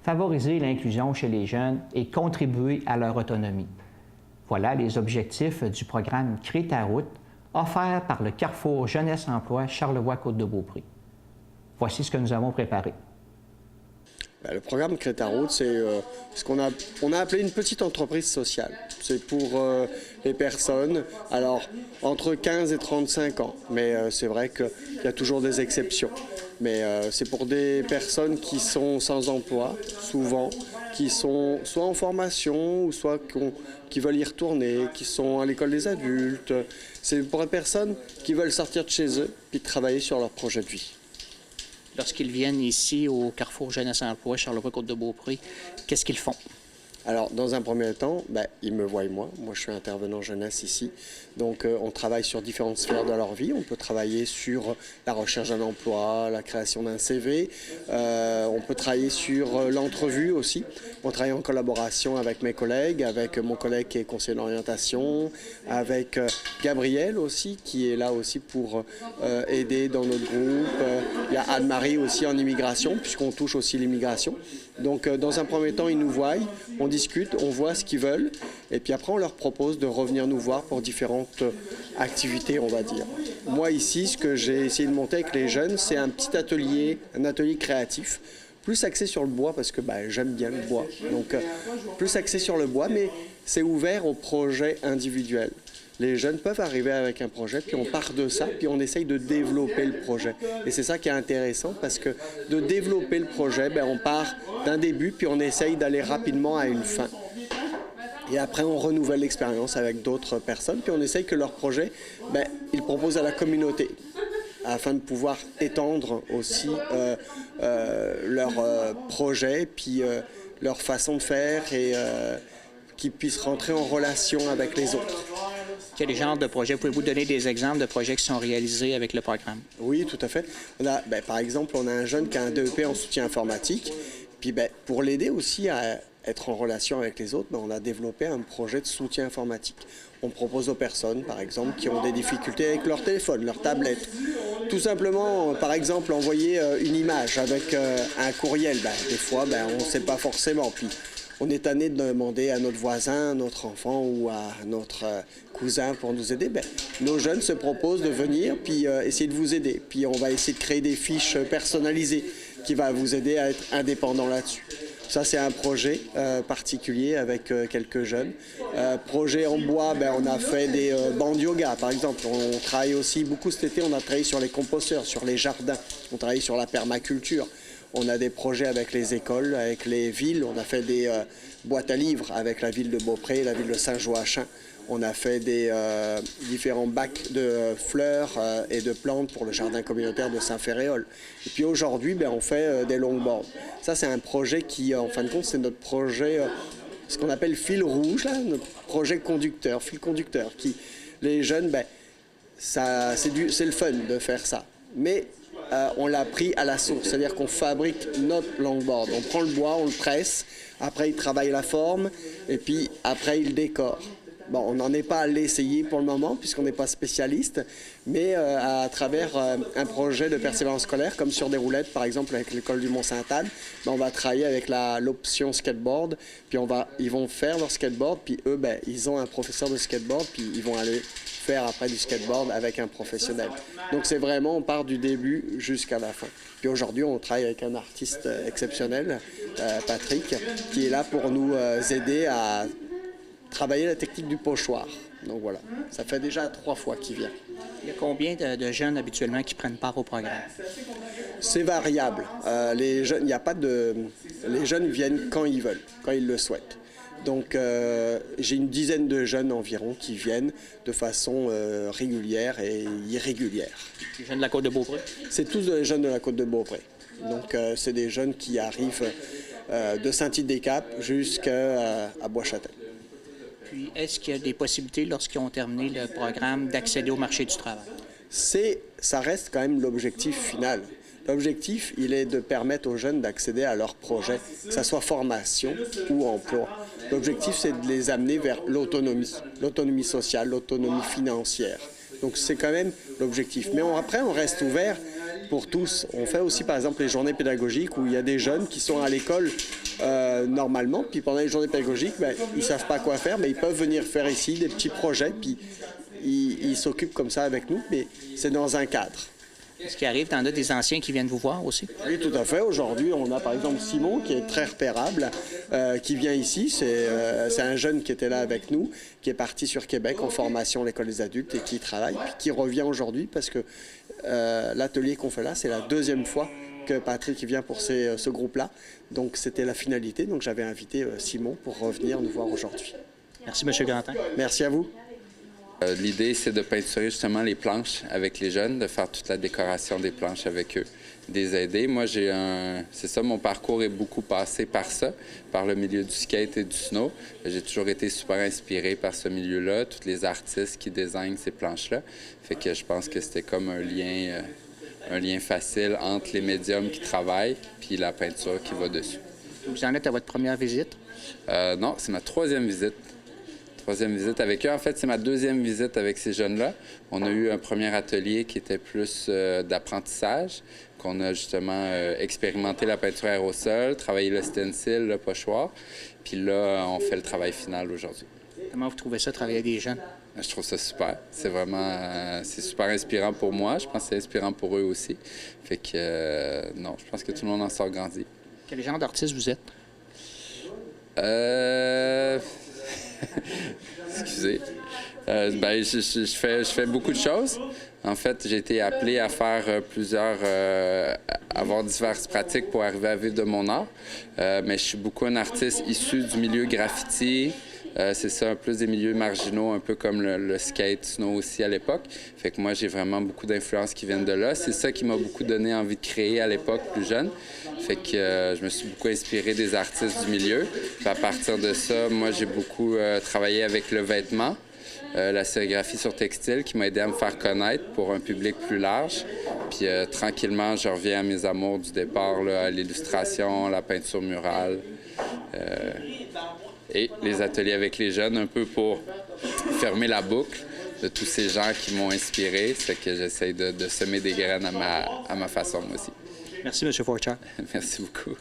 favoriser l'inclusion chez les jeunes et contribuer à leur autonomie. Voilà les objectifs du programme Crée ta route, offert par le Carrefour Jeunesse Emploi Charlevoix-Côte-de-Beaupré. Voici ce que nous avons préparé. Le programme Crée ta route, c'est ce qu'on a appelé une petite entreprise sociale. C'est pour les personnes, alors entre 15 et 35 ans, mais c'est vrai qu'il y a toujours des exceptions. Mais c'est pour des personnes qui sont sans emploi, souvent, qui sont soit en formation, ou soit qui veulent y retourner, qui sont à l'école des adultes. C'est pour les personnes qui veulent sortir de chez eux et travailler sur leur projet de vie. Lorsqu'ils viennent ici au Carrefour Jeunesse Emploi, Charlevoix-Côte-de-Beaupré, qu'est-ce qu'ils font? Alors, dans un premier temps, ils me voient moi. Moi, je suis intervenant jeunesse ici. Donc, on travaille sur différentes sphères de leur vie. On peut travailler sur la recherche d'un emploi, la création d'un CV. On peut travailler sur l'entrevue aussi. On travaille en collaboration avec mes collègues, avec mon collègue qui est conseiller d'orientation, avec Gabriel aussi, qui est là aussi pour aider dans notre groupe. Il y a Anne-Marie aussi en immigration, puisqu'on touche aussi l'immigration. Donc, dans un premier temps, ils nous voient, on discute, on voit ce qu'ils veulent, et puis après, on leur propose de revenir nous voir pour différentes activités, on va dire. Moi, ici, ce que j'ai essayé de monter avec les jeunes, c'est un petit atelier, un atelier créatif, plus axé sur le bois, parce que j'aime bien le bois. Donc, plus axé sur le bois, mais c'est ouvert aux projets individuels. Les jeunes peuvent arriver avec un projet, puis on part de ça, puis on essaye de développer le projet. Et c'est ça qui est intéressant, parce que de développer le projet, on part d'un début, puis on essaye d'aller rapidement à une fin. Et après, on renouvelle l'expérience avec d'autres personnes, puis on essaye que leur projet, ils proposent à la communauté, afin de pouvoir étendre aussi leur projet, puis leur façon de faire, et qu'ils puissent rentrer en relation avec les autres. Quel genre de projet? Pouvez-vous donner des exemples de projets qui sont réalisés avec le programme? Oui, tout à fait. On a, par exemple, on a un jeune qui a un DEP en soutien informatique. Puis pour l'aider aussi à être en relation avec les autres, on a développé un projet de soutien informatique. On propose aux personnes, par exemple, qui ont des difficultés avec leur téléphone, leur tablette. Tout simplement, par exemple, envoyer une image avec un courriel. Des fois, on ne sait pas forcément. Puis, on est tanné de demander à notre voisin, à notre enfant ou à notre cousin pour nous aider. Nos jeunes se proposent de venir puis essayer de vous aider. Puis on va essayer de créer des fiches personnalisées qui va vous aider à être indépendant là-dessus. Ça, c'est un projet particulier avec quelques jeunes. Projet en bois, on a fait des bancs de yoga, par exemple. On travaille aussi beaucoup cet été, on a travaillé sur les composteurs, sur les jardins. On travaille sur la permaculture. On a des projets avec les écoles, avec les villes. On a fait des boîtes à livres avec la ville de Beaupré, la ville de Saint-Joachim. On a fait des différents bacs de fleurs et de plantes pour le jardin communautaire de Saint-Ferréol. Et puis aujourd'hui, on fait des longboards. Ça, c'est un projet qui, en fin de compte, c'est notre projet, ce qu'on appelle fil rouge, là, notre projet conducteur, fil conducteur. Qui, les jeunes, c'est le fun de faire ça. Mais on l'a pris à la source, c'est-à-dire qu'on fabrique notre longboard. On prend le bois, on le presse, après il travaille la forme, et puis après il décore. On n'en est pas à l'essayer pour le moment, puisqu'on n'est pas spécialiste, mais à travers un projet de persévérance scolaire, comme sur des roulettes, par exemple avec l'école du Mont-Sainte-Anne, on va travailler avec l'option skateboard, puis ils vont faire leur skateboard, puis eux, ils ont un professeur de skateboard, puis ils vont aller faire après du skateboard avec un professionnel. Donc c'est vraiment, on part du début jusqu'à la fin. Puis aujourd'hui, on travaille avec un artiste exceptionnel, Patrick, qui est là pour nous aider à travailler la technique du pochoir. Donc voilà, ça fait déjà 3 fois qu'il vient. Il y a combien de jeunes habituellement qui prennent part au programme? C'est variable. Les jeunes, il n'y a pas de... Les jeunes viennent quand ils veulent, quand ils le souhaitent. Donc j'ai une dizaine de jeunes environ qui viennent de façon régulière et irrégulière. Les jeunes de la Côte-de-Beaupré? C'est tous des jeunes de la Côte-de-Beaupré. Donc c'est des jeunes qui arrivent de Saint-Tite-des-Caps jusqu'à Bois-Châtel. Puis, est-ce qu'il y a des possibilités, lorsqu'ils ont terminé le programme, d'accéder au marché du travail? Ça reste quand même l'objectif final. L'objectif, il est de permettre aux jeunes d'accéder à leur projet, que ce soit formation ou emploi. L'objectif, c'est de les amener vers l'autonomie sociale, l'autonomie financière. Donc, c'est quand même l'objectif. Mais après, on reste ouvert pour tous. On fait aussi, par exemple, les journées pédagogiques où il y a des jeunes qui sont à l'école normalement, puis pendant les journées pédagogiques, ils ne savent pas quoi faire, mais ils peuvent venir faire ici des petits projets, puis ils s'occupent comme ça avec nous, mais c'est dans un cadre. Ce qui arrive, t'en as des anciens qui viennent vous voir aussi? Oui, tout à fait. Aujourd'hui, on a par exemple Simon qui est très repérable, qui vient ici. C'est un jeune qui était là avec nous, qui est parti sur Québec en formation à l'École des adultes et qui travaille, puis qui revient aujourd'hui parce que l'atelier qu'on fait là, c'est la deuxième fois que Patrick vient pour ce groupe-là. Donc, c'était la finalité. Donc, j'avais invité Simon pour revenir nous voir aujourd'hui. Merci, M. Grantin. Merci à vous. L'idée, c'est de peinturer justement les planches avec les jeunes, de faire toute la décoration des planches avec eux, de les aider. Moi, c'est ça, mon parcours est beaucoup passé par ça, par le milieu du skate et du snow. J'ai toujours été super inspiré par ce milieu-là, tous les artistes qui désignent ces planches-là. Fait que je pense que c'était comme un lien facile entre les médiums qui travaillent puis la peinture qui va dessus. Vous en êtes à votre première visite? Non, c'est ma troisième visite. Troisième visite avec eux. En fait, c'est ma deuxième visite avec ces jeunes-là. On a eu un premier atelier qui était plus d'apprentissage, qu'on a justement expérimenté la peinture aérosol, travaillé le stencil, le pochoir. Puis là, on fait le travail final aujourd'hui. Comment vous trouvez ça, travailler avec des jeunes? Je trouve ça super. C'est vraiment... c'est super inspirant pour moi. Je pense que c'est inspirant pour eux aussi. Fait que, non, je pense que tout le monde en sort grandi. Quel genre d'artiste vous êtes? Excusez. Je fais beaucoup de choses. En fait, j'ai été appelé à faire avoir diverses pratiques pour arriver à vivre de mon art. Mais je suis beaucoup un artiste issu du milieu graffiti. C'est ça, plus des milieux marginaux, un peu comme le skate, snow aussi à l'époque. Fait que moi, j'ai vraiment beaucoup d'influences qui viennent de là. C'est ça qui m'a beaucoup donné envie de créer à l'époque, plus jeune. Fait que je me suis beaucoup inspiré des artistes du milieu. Puis à partir de ça, moi, j'ai beaucoup travaillé avec le vêtement, la sérigraphie sur textile qui m'a aidé à me faire connaître pour un public plus large. Puis tranquillement, je reviens à mes amours du départ, là, à l'illustration, la peinture murale. Et les ateliers avec les jeunes, un peu pour fermer la boucle de tous ces gens qui m'ont inspiré. C'est que j'essaie de semer des graines à ma façon, moi aussi. Merci, M. Forchard. Merci beaucoup.